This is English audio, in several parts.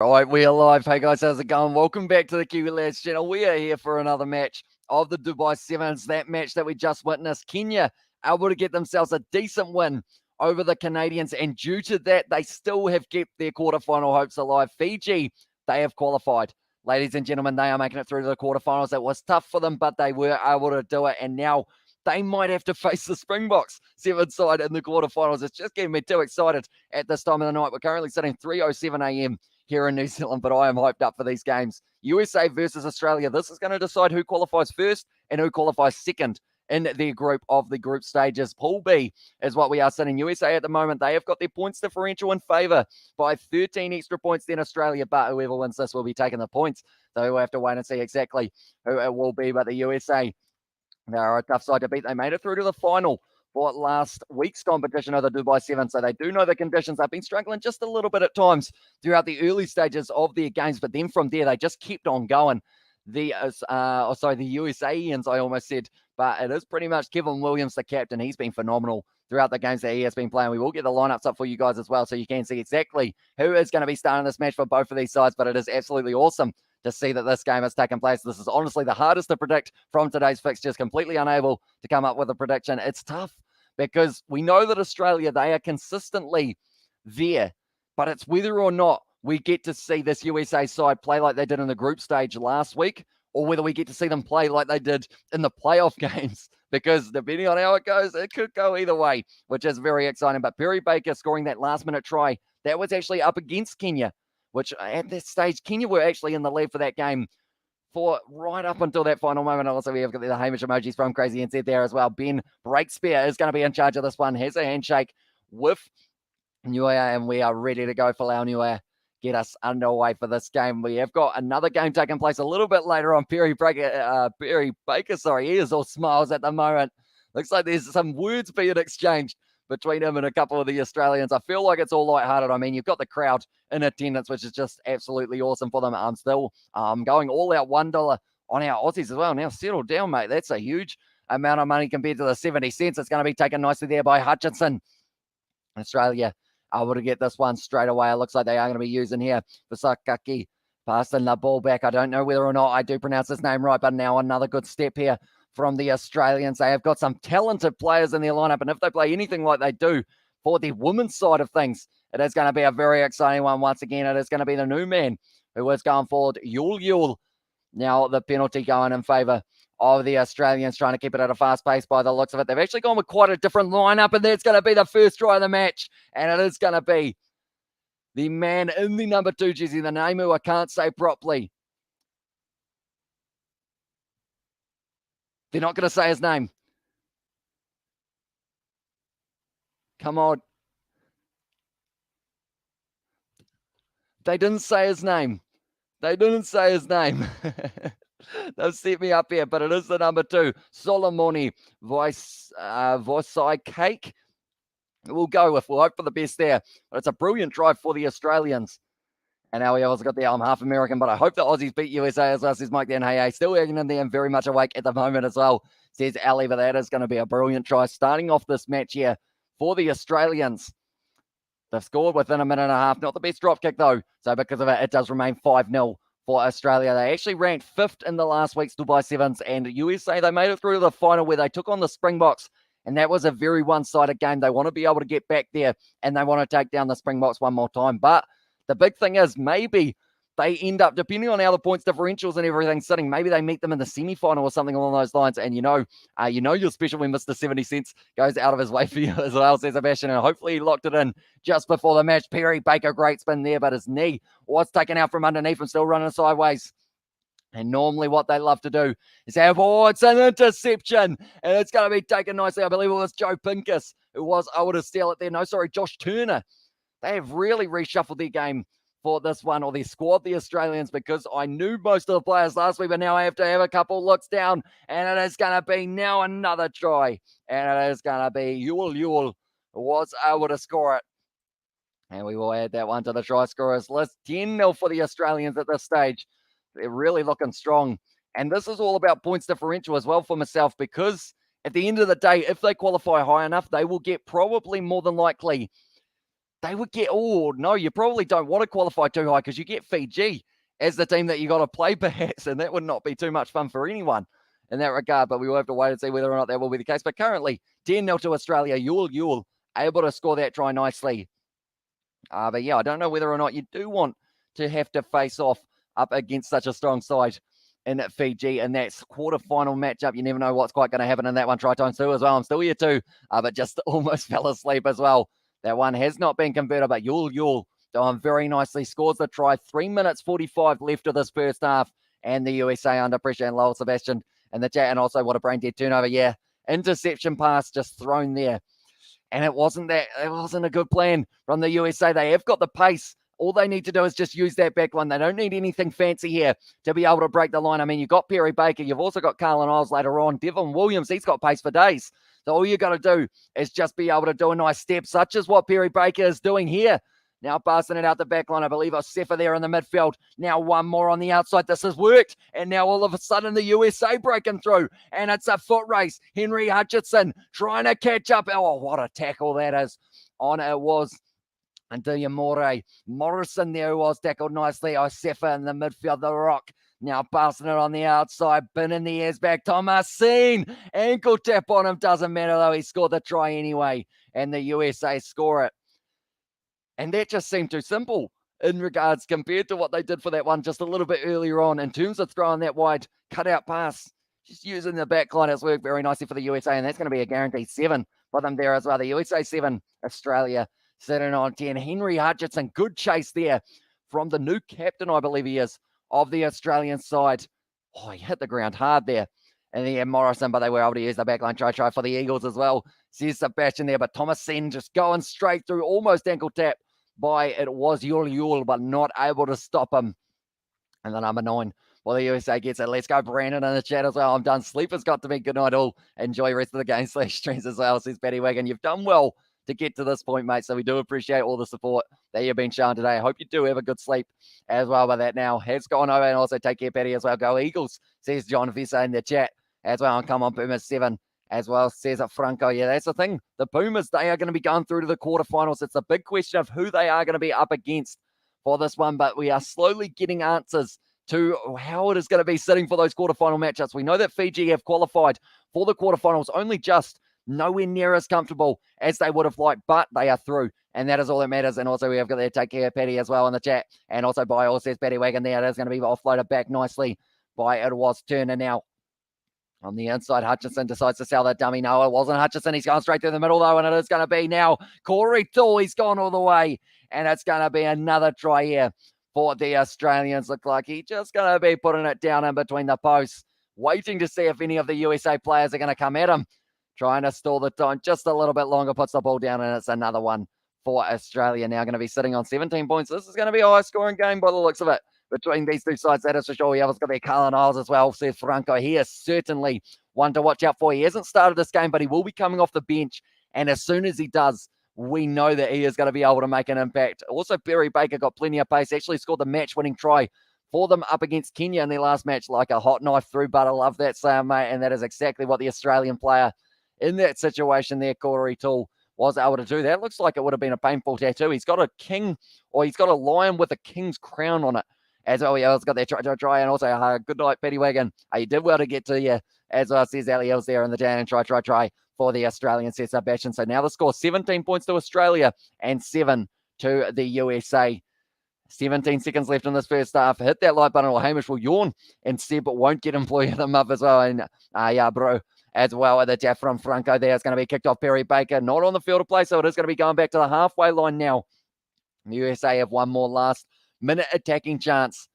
All right, we are live. Hey guys, how's it going? Welcome back to the Kiwi Lads channel. We are here for another match of the Dubai Sevens. That match that we just witnessed. Kenya able to get themselves a decent win over the Canadians, and due to that, they still have kept their quarterfinal hopes alive. Fiji, they have qualified. Ladies and gentlemen, they are making it through to the quarterfinals. It was tough for them, but they were able to do it, and now they might have to face the Springboks 7 side in the quarterfinals. It's just getting me too excited at this time of the night. We're currently sitting 3:07 a.m. here in New Zealand, but I am hyped up for these games. USA versus Australia. This is going to decide who qualifies first and who qualifies second in their group of the group stages. Pool B is what we are sitting. USA at the moment, they have got their points differential in favour by 13 extra points than Australia, but whoever wins this will be taking the points. So we'll have to wait and see exactly who it will be, but the USA, they are a tough side to beat. They made it through to the final for last week's competition of the Dubai Sevens, so they do know the conditions. They've been struggling just a little bit at times throughout the early stages of their games, but then from there, they just kept on going. The USAians, I almost said, but it is pretty much Kevin Williams, the captain. He's been phenomenal throughout the games that he has been playing. We will get the lineups up for you guys as well, so you can see exactly who is going to be starting this match for both of these sides, but it is absolutely awesome to see that this game has taken place. This is honestly the hardest to predict from today's fixtures. Completely unable to come up with a prediction. It's tough because we know that Australia, they are consistently there, but it's whether or not we get to see this USA side play like they did in the group stage last week, or whether we get to see them play like they did in the playoff games, because depending on how it goes, it could go either way, which is very exciting. But Perry Baker scoring that last-minute try, that was actually up against Kenya, which at this stage, Kenya were actually in the lead for that game for right up until that final moment. Also, we have got the Hamish emojis from Crazy NZ there as well. Ben Breakspear is going to be in charge of this one, has a handshake with Nuea, and we are ready to go for Lau Nuea. Get us underway for this game. We have got another game taking place a little bit later on. Perry Baker, he is all smiles at the moment. Looks like there's some words being exchanged between him and a couple of the Australians. I feel like it's all lighthearted. I mean, you've got the crowd in attendance, which is just absolutely awesome for them. I'm still going all out $1 on our Aussies as well. Now, settle down, mate. That's a huge amount of money compared to the 70 cents. It's going to be taken nicely there by Hutchinson. Australia able to get this one straight away. It looks like they are going to be using here for Sakaki. Passing the ball back. I don't know whether or not I do pronounce his name right, but now another good step here from the Australians. They have got some talented players in their lineup, and if they play anything like they do for the women's side of things, it is going to be a very exciting one once again. It is going to be the new man who is going forward, Yul. Now the penalty going in favour of the Australians, trying to keep it at a fast pace by the looks of it. They've actually gone with quite a different lineup, and that's going to be the first try of the match, and it is going to be the man in the number 2 jersey, the name who I can't say properly. They're not going to say his name. Come on. They didn't say his name. They've set me up here, but it is the number 2, Solomoni Vosai Cake. We'll hope for the best there. But it's a brilliant drive for the Australians. And now we also got the I'm half American, but I hope the Aussies beat USA as well, says Mike Dan. Hey, still hanging in there and very much awake at the moment as well, says Ali, but that is going to be a brilliant try. Starting off this match here for the Australians. They've scored within a minute and a half. Not the best drop kick, though. So because of it, it does remain 5-0 for Australia. They actually ranked 5th in the last week's Dubai Sevens, and USA, they made it through to the final where they took on the Springboks, and that was a very one-sided game. They want to be able to get back there, and they want to take down the Springboks one more time. But the big thing is maybe they end up, depending on how the points differentials and everything sitting, maybe they meet them in the semi-final or something along those lines. And you know you're special when Mr. 70 Cents goes out of his way for you as well, says Sebastian. And hopefully he locked it in just before the match. Perry Baker, great spin there, but his knee was taken out from underneath and still running sideways. And normally what they love to do is have, it's an interception. And it's going to be taken nicely. I believe it was Joe Pincus who was able to steal it there. No, sorry, Josh Turner. They have really reshuffled their game for this one, or their squad, the Australians, because I knew most of the players last week, but now I have to have a couple looks down, and it is going to be now another try, and it is going to be Yul was able to score it. And we will add that one to the try scorers list. 10-0 for the Australians at this stage. They're really looking strong. And this is all about points differential as well for myself, because at the end of the day, if they qualify high enough, they will get probably more than likely they would get, oh, no, you probably don't want to qualify too high because you get Fiji as the team that you got to play perhaps, and that would not be too much fun for anyone in that regard, but we will have to wait and see whether or not that will be the case. But currently, 10-0 to Australia, Yule able to score that try nicely. But yeah, I don't know whether or not you do want to have to face off up against such a strong side in Fiji in that quarterfinal matchup. You never know what's quite going to happen in that one. Try time too as well. I'm still here too, but just almost fell asleep as well. That one has not been converted, but Yule doing very nicely. Scores the try. 3 minutes 45 left of this first half, and the USA under pressure. And Lowell Sebastian in the chat, and also what a brain dead turnover. Yeah, interception pass just thrown there. And it wasn't a good plan from the USA. They have got the pace. All they need to do is just use that back line. They don't need anything fancy here to be able to break the line. I mean, you've got Perry Baker. You've also got Carlin Isles later on. Devon Williams, he's got pace for days. So all you got to do is just be able to do a nice step, such as what Perry Baker is doing here. Now passing it out the back line. I believe Sefa there in the midfield. Now one more on the outside. This has worked. And now all of a sudden the USA breaking through. And it's a foot race. Henry Hutchinson trying to catch up. Oh, what a tackle that is. On it was Diamore. Morrison there was tackled nicely. Sefa in the midfield. The Rock. Now passing it on the outside. Bin in the ears back. Thomasine. Ankle tap on him. Doesn't matter though. He scored the try anyway. And the USA score it. And that just seemed too simple in regards compared to what they did for that one just a little bit earlier on in terms of throwing that wide cutout pass. Just using the back line has worked very nicely for the USA, and that's going to be a guaranteed 7 for them there as well. The USA 7, Australia sitting on 10. Henry Hutchinson, good chase there from the new captain, I believe he is, of the Australian side. Oh, he hit the ground hard there. And then Morrison, but they were able to use the backline try for the Eagles as well. Says Sebastian there, but Thomasine just going straight through, almost ankle tap by it was Yule, but not able to stop him. And the number 9, well, the USA gets it. Let's go, Brandon, in the chat as well. I'm done. Sleep has got to be good night all. Enjoy the rest of the game /streams as well, says Betty Wagon. You've done well to get to this point, mate. So we do appreciate all the support that you've been showing today. I hope you do have a good sleep as well. But that now has gone over, and also take care, Betty, as well. Go Eagles, says John Visa in the chat as well. And come on, Pumas 7 as well, says Franco. Yeah, that's the thing. The Pumas, they are going to be going through to the quarterfinals. It's a big question of who they are going to be up against for this one, but we are slowly getting answers to how it is going to be sitting for those quarterfinal matchups. We know that Fiji have qualified for the quarterfinals, only just nowhere near as comfortable as they would have liked, but they are through, and that is all that matters. And also we have got there, take care, Patty, as well in the chat, and also by all says Patty Wagon there. It is going to be offloaded back nicely by it was Turner now. On the inside, Hutchinson decides to sell that dummy. No, it wasn't Hutchinson. He's gone straight through the middle, though, and it is going to be now Corey Toole. He's gone all the way, and it's going to be another try here for the Australians. Look like he's just going to be putting it down in between the posts, waiting to see if any of the USA players are going to come at him, trying to stall the time just a little bit longer, puts the ball down, and it's another one for Australia. Now going to be sitting on 17 points. This is going to be a high-scoring game by the looks of it between these two sides, that is for sure. We have got there Carlin Isles as well, says Franco. He is certainly one to watch out for. He hasn't started this game, but he will be coming off the bench. And as soon as he does, we know that he is going to be able to make an impact. Also, Perry Baker got plenty of pace, actually scored the match-winning try for them up against Kenya in their last match, like a hot knife through butter. Love that sound, mate. And that is exactly what the Australian player in that situation there, Corey Toole, was able to do. That looks like it would have been a painful tattoo. He's got a king, or he's got a lion with a king's crown on it. As well, yeah, it's got that try, and also good night, Petty Wagon. You did well to get to you, as well, says Ali Els there in the down, and try for the Australian, says Sebastian. So now the score, 17 points to Australia and 7 to the USA. 17 seconds left in this first half. Hit that like button or Hamish will yawn and Seb won't get employee of the month as well. And yeah, bro, as well. The tap from Franco there is going to be kicked off. Perry Baker not on the field of play, so it is going to be going back to the halfway line now. The USA have one more last minute attacking chance.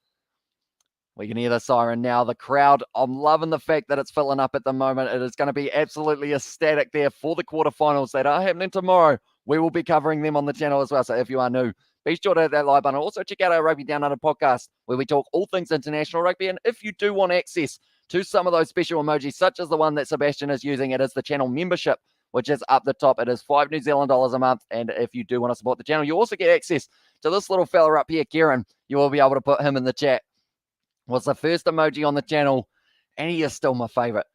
We can hear the siren now. The crowd, I'm loving the fact that it's filling up at the moment. It is going to be absolutely ecstatic there for the quarterfinals that are happening tomorrow. We will be covering them on the channel as well. So if you are new, be sure to hit that like button. Also check out our Rugby Down Under podcast where we talk all things international rugby. And if you do want access to some of those special emojis, such as the one that Sebastian is using, it is the channel membership, which is up the top. It is $5 New Zealand a month. And if you do want to support the channel, you also get access to this little fella up here, Kieran. You will be able to put him in the chat. Was the first emoji on the channel, and he is still my favorite.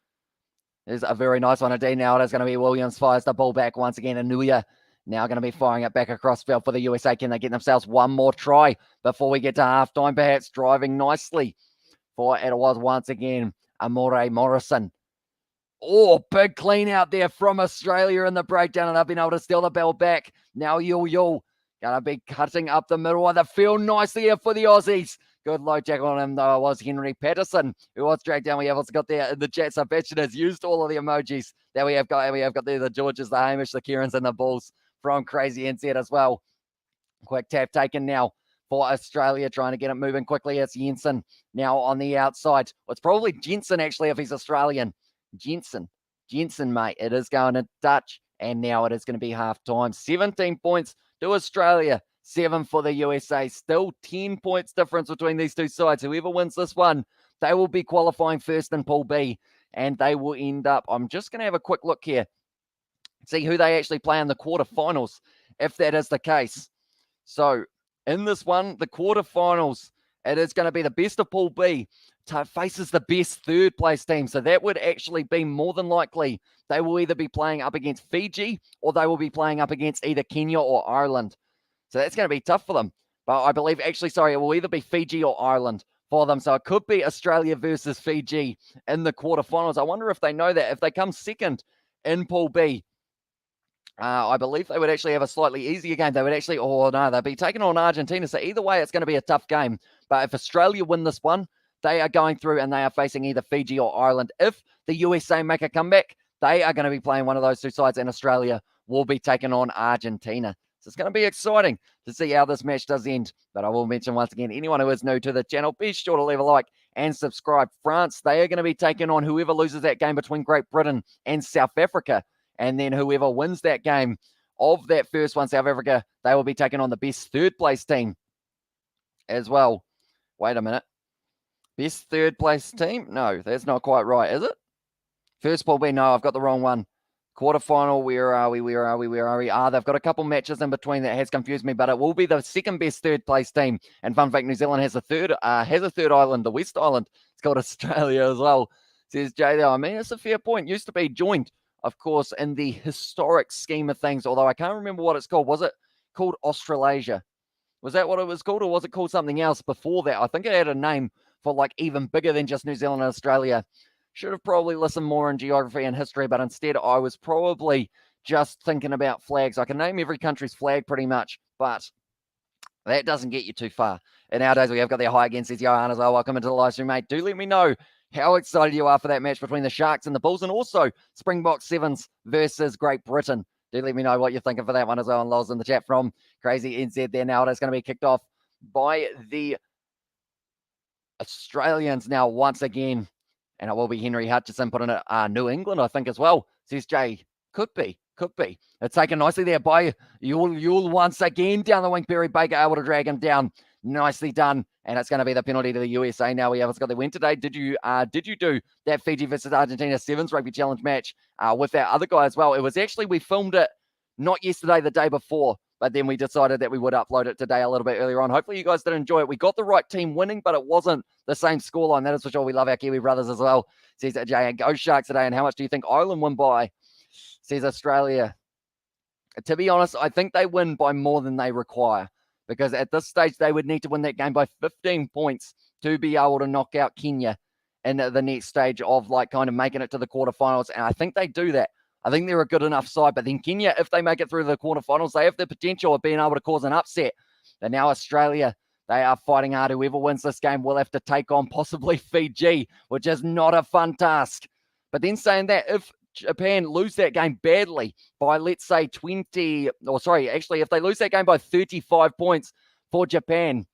There's a very nice one today now. It is going to be Williams fires the ball back once again. Anuia Now going to be firing it back across field for the USA. Can they get themselves one more try before we get to halftime? Perhaps driving nicely for it was once again Amore Morrison. Oh, big clean out there from Australia in the breakdown, and they've been able to steal the ball back. Now Yul going to be cutting up the middle of the field nicely here for the Aussies. Good low tackle on him, though. It was Henry Patterson who was dragged down. We have also got there in the chat. So Batchin has used all of the emojis that we have got. We have got there the Georges, the Hamish, the Kierans, and the Bulls from Crazy NZ as well. Quick tap taken now for Australia, trying to get it moving quickly. It's Jensen now on the outside. Well, it's probably Jensen, actually, if he's Australian. Jensen, mate. It is going to Dutch, and now it is going to be half-time. 17 points to Australia, 7 for the USA. Still 10 points difference between these two sides. Whoever wins this one, they will be qualifying first in Pool B, and they will end up, I'm just going to have a quick look here, see who they actually play in the quarterfinals, if that is the case. So in this one, the quarterfinals, it is going to be the best of Pool B faces the best third place team. So that would actually be more than likely they will either be playing up against Fiji or they will be playing up against either Kenya or Ireland. So that's going to be tough for them. But I believe it will either be Fiji or Ireland for them. So it could be Australia versus Fiji in the quarterfinals. I wonder if they know that. If they come second in Pool B, I believe they would actually have a slightly easier game. They would actually, they'd be taking on Argentina. So either way, it's going to be a tough game. But if Australia win this one, they are going through and they are facing either Fiji or Ireland. If the USA make a comeback, they are going to be playing one of those two sides, and Australia will be taking on Argentina. So it's going to be exciting to see how this match does end. But I will mention once again, anyone who is new to the channel, be sure to leave a like and subscribe. France, they are going to be taking on whoever loses that game between Great Britain and South Africa. And then whoever wins that game of that first one, South Africa, they will be taking on the best third place team as well. Wait a minute. Best third place team? No, that's not quite right, is it? First Pool B, no, I've got the wrong one. Quarterfinal, where are we? They've got a couple matches in between that has confused me, but it will be the second best third place team. And fun fact, New Zealand has a third island, the West Island. It's called Australia as well. Says Jay there. I mean, it's a fair point. Used to be joined, of course, in the historic scheme of things, although I can't remember what it's called. Was it called Australasia? Was that what it was called, or was it called something else before that? I think it had a name for like even bigger than just New Zealand and Australia. Should have probably listened more in geography and history, but instead I was probably just thinking about flags. I can name every country's flag pretty much, but that doesn't get you too far. And nowadays we have got their high against says Johan as well. Welcome into the live stream, mate. Do let me know how excited you are for that match between the Sharks and the Bulls, and also Springbok Sevens versus Great Britain. Do let me know what you're thinking for that one as well. And Loz in the chat from Crazy NZ there. Now it is going to be kicked off by the Australians now once again. And it will be Henry Hutchison putting it New England, I think, as well. Says Jay, could be. It's taken nicely there by Yule once again down the wing. Barry Baker able to drag him down. Nicely done. And it's going to be the penalty to the USA now. We have got the win today. Did you do that Fiji versus Argentina Sevens Rugby Challenge match with that other guy as well? It was actually, we filmed it not yesterday, the day before, but then we decided that we would upload it today a little bit earlier on. Hopefully you guys did enjoy it. We got the right team winning, but it wasn't the same scoreline. That is for sure. We love our Kiwi brothers as well. Says Jay, go Sharks today. And how much do you think Ireland win by? Says Australia. To be honest, I think they win by more than they require, because at this stage they would need to win that game by 15 points to be able to knock out Kenya in the next stage of like kind of making it to the quarterfinals. And I think they do that. I think they're a good enough side. But then Kenya, if they make it through the quarterfinals, they have the potential of being able to cause an upset. And now Australia, they are fighting hard. Whoever wins this game will have to take on possibly Fiji, which is not a fun task. But then saying that, if Japan lose that game badly by, let's say, if they lose that game by 35 points for Japan,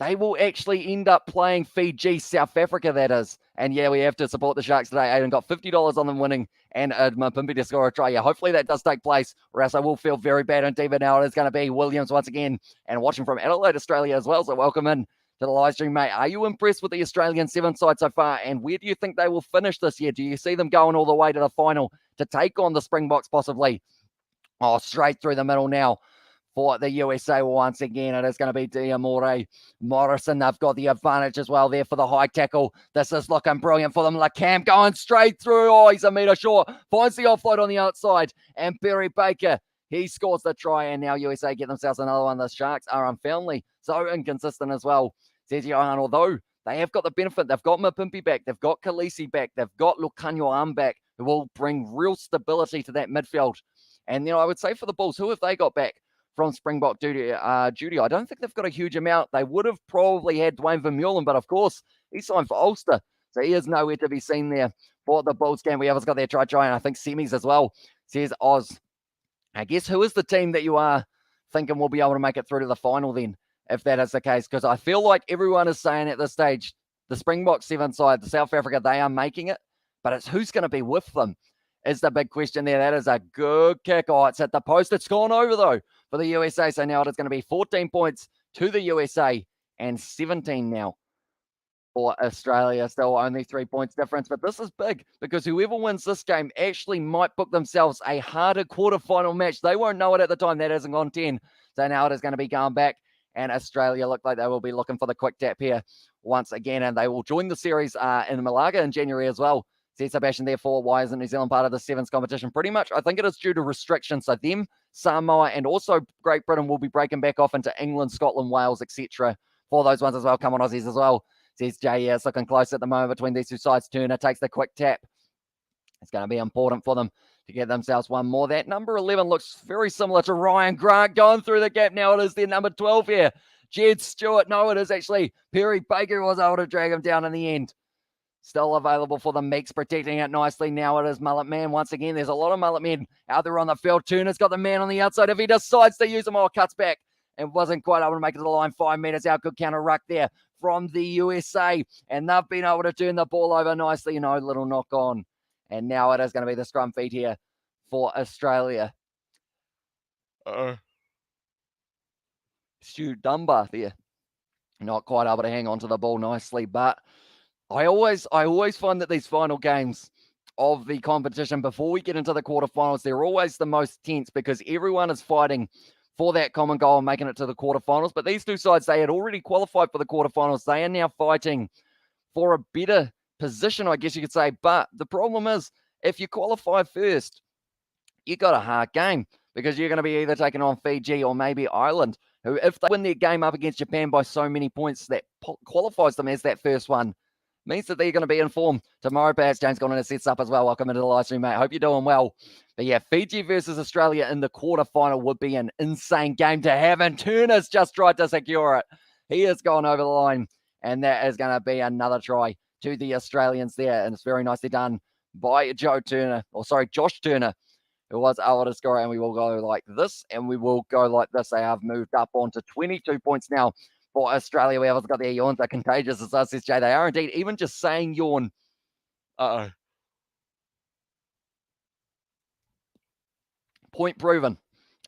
they will actually end up playing Fiji, South Africa, that is. And yeah, we have to support the Sharks today. Aiden got $50 on them winning and Mapimpi to score a try. Yeah, hopefully that does take place, or else I will feel very bad on TV. Now it is going to be Williams once again, and watching from Adelaide, Australia as well. So welcome in to the live stream, mate. Are you impressed with the Australian Sevens side so far? And where do you think they will finish this year? Do you see them going all the way to the final to take on the Springboks possibly? Oh, straight through the middle now for the USA once again. It is going to be Diamore Morrison. They've got the advantage as well there for the high tackle. This is looking brilliant for them. LeCamp going straight through. Oh, he's a metre short. Finds the offload on the outside. And Barry Baker, He scores the try, and now USA get themselves another one. The Sharks are unfoundly so inconsistent as well. Says Johan, although they have got the benefit, they've got Mapimpi back, they've got Khaleesi back, they've got Lukanyoan back, who will bring real stability to that midfield. And, I would say for the Bulls, who have they got back from Springbok duty? I don't think they've got a huge amount. They would have probably had Dwayne Vermeulen, but of course, he signed for Ulster. So he is nowhere to be seen there for the Bulls game. We have got their try, and I think semis as well, says Oz. I guess who is the team that you are thinking will be able to make it through to the final then, if that is the case? Because I feel like everyone is saying at this stage, the Springbok 7 side, the South Africa, they are making it, but it's who's going to be with them is the big question there. That is a good kick. Oh, it's at the post. It's gone over, though, for the USA. So now it is going to be 14 points to the USA and 17 now for Australia. Still only 3 points difference, but this is big because whoever wins this game actually might book themselves a harder quarterfinal match. They won't know it at the time. That hasn't gone 10. So now it is going to be going back, and Australia look like they will be looking for the quick tap here once again, and they will join the series in Malaga in January as well. Says Sebastian, therefore, why isn't New Zealand part of the Sevens competition? Pretty much, I think it is due to restrictions. So them, Samoa, and also Great Britain will be breaking back off into England, Scotland, Wales, etc. for those ones as well. Come on, Aussies as well. Says Jay, yeah, it's looking close at the moment between these two sides. Turner takes the quick tap. It's going to be important for them to get themselves one more. That number 11 looks very similar to Ryan Grant going through the gap. Now it is their number 12 here. Jed Stewart. No, it is actually Perry Baker who was able to drag him down in the end. Still available for the Meeks, protecting it nicely. Now it is Mullet Man. Once again, there's a lot of Mullet Men out there on the field. Turner's got the man on the outside. If he decides to use them, cuts back and wasn't quite able to make it to the line. 5 meters out. Good counter ruck there from the USA. And they've been able to turn the ball over nicely. Little knock on. And now it is going to be the scrum feed here for Australia. Stu Dunbar there. Not quite able to hang on to the ball nicely, but I always find that these final games of the competition, before we get into the quarterfinals, they're always the most tense because everyone is fighting for that common goal and making it to the quarterfinals. But these two sides, they had already qualified for the quarterfinals. They are now fighting for a better position, I guess you could say. But the problem is, if you qualify first, you got a hard game because you're going to be either taking on Fiji or maybe Ireland, who, if they win their game up against Japan by so many points, that qualifies them as that first one. Means that they're going to be in form tomorrow. Perhaps James Gordon sets up as well. Welcome into the live stream, mate. Hope you're doing well. But yeah, Fiji versus Australia in the quarterfinal would be an insane game to have. And Turner's just tried to secure it. He has gone over the line. And that is going to be another try to the Australians there. And it's very nicely done by Josh Turner, who was able to score. And we will go like this. And we will go like this. They have moved up on to 22 points now. For Australia, we have got their yawns are contagious, as us, Jay. They are indeed. Even just saying yawn. Point proven.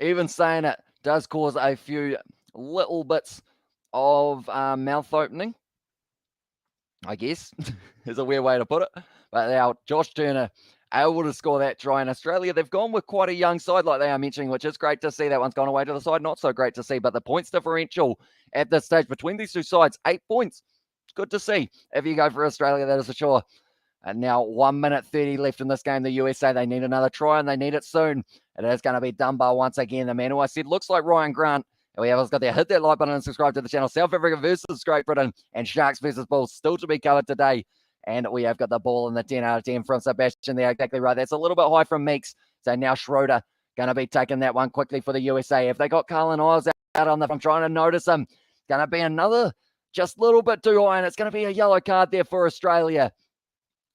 Even saying it does cause a few little bits of mouth opening, I guess, is a weird way to put it. But now Josh Turner able to score that try in Australia. They've gone with quite a young side like they are mentioning, which is great to see. That one's gone away to the side. Not so great to see, but the points differential at this stage between these two sides, 8 points. It's good to see. If you go for Australia, that is for sure. And now 1 minute 30 left in this game. The USA, they need another try and they need it soon. It is going to be Dunbar once again. The man who I said looks like Ryan Grant. And we have got there. Hit that like button and subscribe to the channel. South Africa versus Great Britain and Sharks versus Bulls still to be covered today. And we have got the ball in the 10 out of 10 from Sebastian there. Exactly right. That's a little bit high from Meeks. So now Schroeder going to be taking that one quickly for the USA. If they got Carlin Isles out on the, I'm trying to notice him. It's going to be another just a little bit too high. And it's going to be a yellow card there for Australia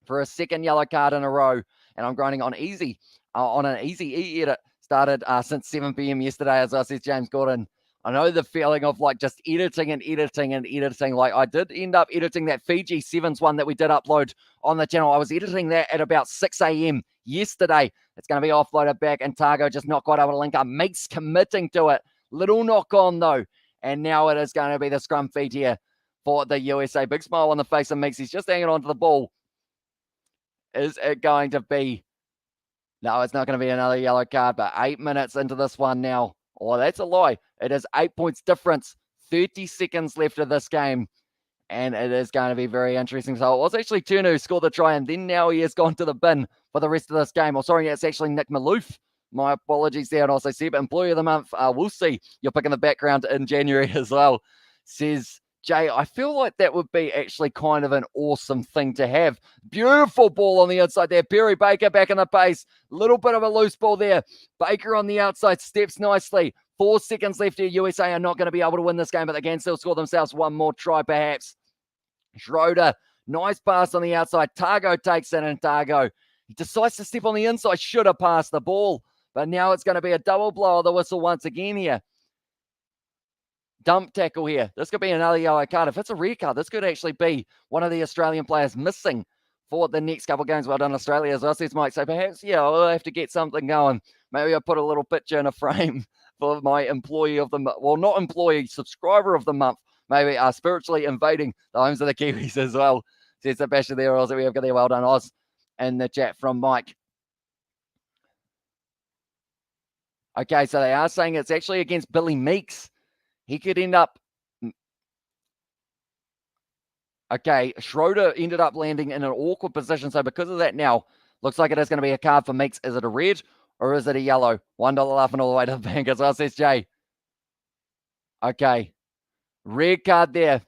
for a second yellow card in a row. And I'm grinding on easy, on an easy e-edit. Started since 7 p.m. yesterday, as I said, James Gordon. I know the feeling of like just editing and editing and editing. Like I did end up editing that Fiji Sevens one that we did upload on the channel. I was editing that at about 6 a.m. yesterday. It's going to be offloaded back and Targo just not quite able to link up. Meeks committing to it. Little knock on though. And now it is going to be the scrum feed here for the USA. Big smile on the face of Meeks. He's just hanging on to the ball. Is it going to be? No, it's not going to be another yellow card, but 8 minutes into this one now. Oh, that's a lie. It is 8 points difference. 30 seconds left of this game. And it is going to be very interesting. So it was actually Turner who scored the try, and then now he has gone to the bin for the rest of this game. Or sorry, it's actually Nick Maloof My apologies there. And also, Seb, Employee of the Month, we'll see. You're picking the background in January as well. Says Jay, I feel like that would be actually kind of an awesome thing to have. Beautiful ball on the inside there. Perry Baker back in the pace. Little bit of a loose ball there. Baker on the outside steps nicely. 4 seconds left here. USA are not going to be able to win this game, but they can still score themselves one more try perhaps. Schroeder, nice pass on the outside. Targo takes it, and Targo, he decides to step on the inside. Should have passed the ball, but now it's going to be a double blow of the whistle once again here. Dump tackle here. This could be another yellow card. If it's a red card, this could actually be one of the Australian players missing for the next couple of games. Well done, Australia, as well, says Mike. So perhaps, yeah, I'll have to get something going. Maybe I'll put a little picture in a frame for my employee of the month. Well, not employee, subscriber of the month. Maybe spiritually invading the homes of the Kiwis as well. Says Sebastian there. Also, we have got there. Well done, Oz, in the chat from Mike. Okay, so they are saying it's actually against Billy Meeks. He could end up... Okay, Schroeder ended up landing in an awkward position. So because of that now, looks like it is going to be a card for Meeks. Is it a red or is it a yellow? $1 laughing all the way to the bank as well, says Jay. Okay, red card there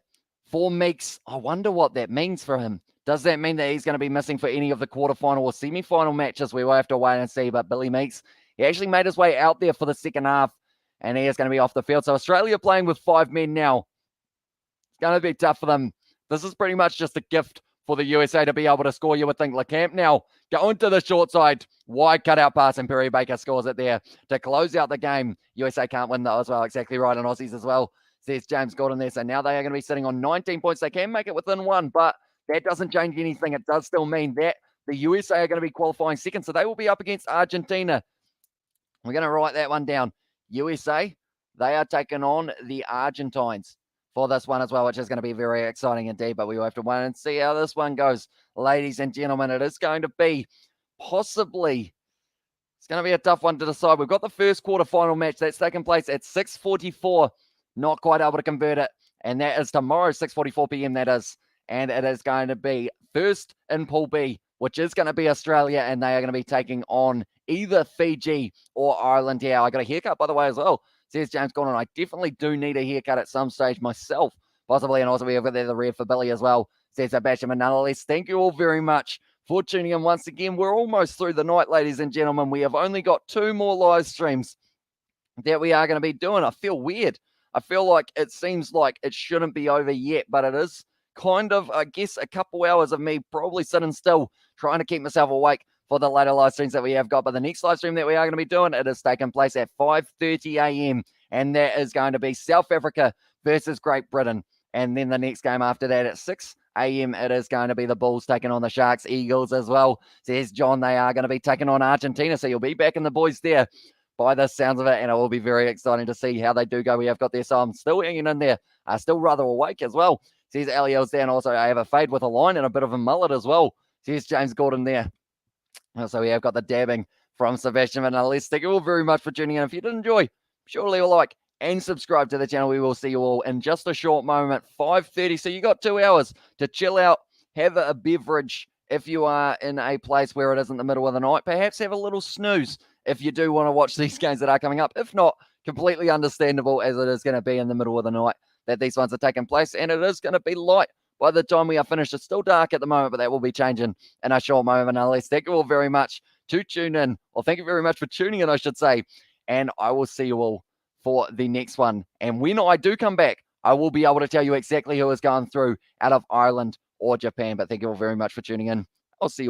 for Meeks. I wonder what that means for him. Does that mean that he's going to be missing for any of the quarterfinal or semi-final matches? We will have to wait and see. But Billy Meeks, he actually made his way out there for the second half, and he is going to be off the field. So Australia playing with 5 men now. It's going to be tough for them. This is pretty much just a gift for the USA to be able to score. You would think LeCamp now going to the short side. Wide cutout pass, and Perry Baker scores it there to close out the game. USA can't win though as well. Exactly right, and Aussies as well, says James Gordon there. So now they are going to be sitting on 19 points. They can make it within 1, but that doesn't change anything. It does still mean that the USA are going to be qualifying second. So they will be up against Argentina. We're going to write that one down. USA, they are taking on the Argentines for this one as well, which is going to be very exciting indeed. But we will have to wait and see how this one goes. Ladies and gentlemen, it is going to be possibly... It's going to be a tough one to decide. We've got the first quarterfinal match that's taking place at 6:44. Not quite able to convert it. And that is tomorrow, 6:44 p.m. that is. And it is going to be first in Pool B, which is going to be Australia. And they are going to be taking on either Fiji or Ireland. Yeah, I got a haircut, by the way, as well. Says James Gordon. I definitely do need a haircut at some stage myself, possibly. And also we have got there the red for Billy as well. Says Sebastian. But nonetheless, thank you all very much for tuning in once again. We're almost through the night, ladies and gentlemen. We have only got 2 more live streams that we are going to be doing. I feel weird. I feel like it seems like it shouldn't be over yet, but it is kind of, I guess, a couple hours of me probably sitting still, trying to keep myself awake for the later live streams that we have got. But the next live stream that we are going to be doing, it is taking place at 5:30 a.m. And that is going to be South Africa versus Great Britain. And then the next game after that at 6 a.m. it is going to be the Bulls taking on the Sharks, Eagles as well. Says John, they are going to be taking on Argentina. So you'll be back in the boys there by the sounds of it. And it will be very exciting to see how they do go. We have got there. So I'm still hanging in there. Still rather awake as well. Says Aliel's there. And also I have a fade with a line and a bit of a mullet as well. Says James Gordon there. So we have got the dabbing from Sebastian. But nonetheless, thank you all very much for tuning in. If you did enjoy, sure leave a like and subscribe to the channel. We will see you all in just a short moment, 5:30. So you got 2 hours to chill out, have a beverage if you are in a place where it isn't the middle of the night. Perhaps have a little snooze if you do want to watch these games that are coming up. If not, completely understandable, as it is going to be in the middle of the night that these ones are taking place. And it is going to be light by the time we are finished. It's still dark at the moment, but that will be changing in a short moment. Nonetheless, thank you all very much to tune in. Or thank you very much for tuning in, I should say. And I will see you all for the next one. And when I do come back, I will be able to tell you exactly who is going through out of Ireland or Japan. But thank you all very much for tuning in. I'll see you all.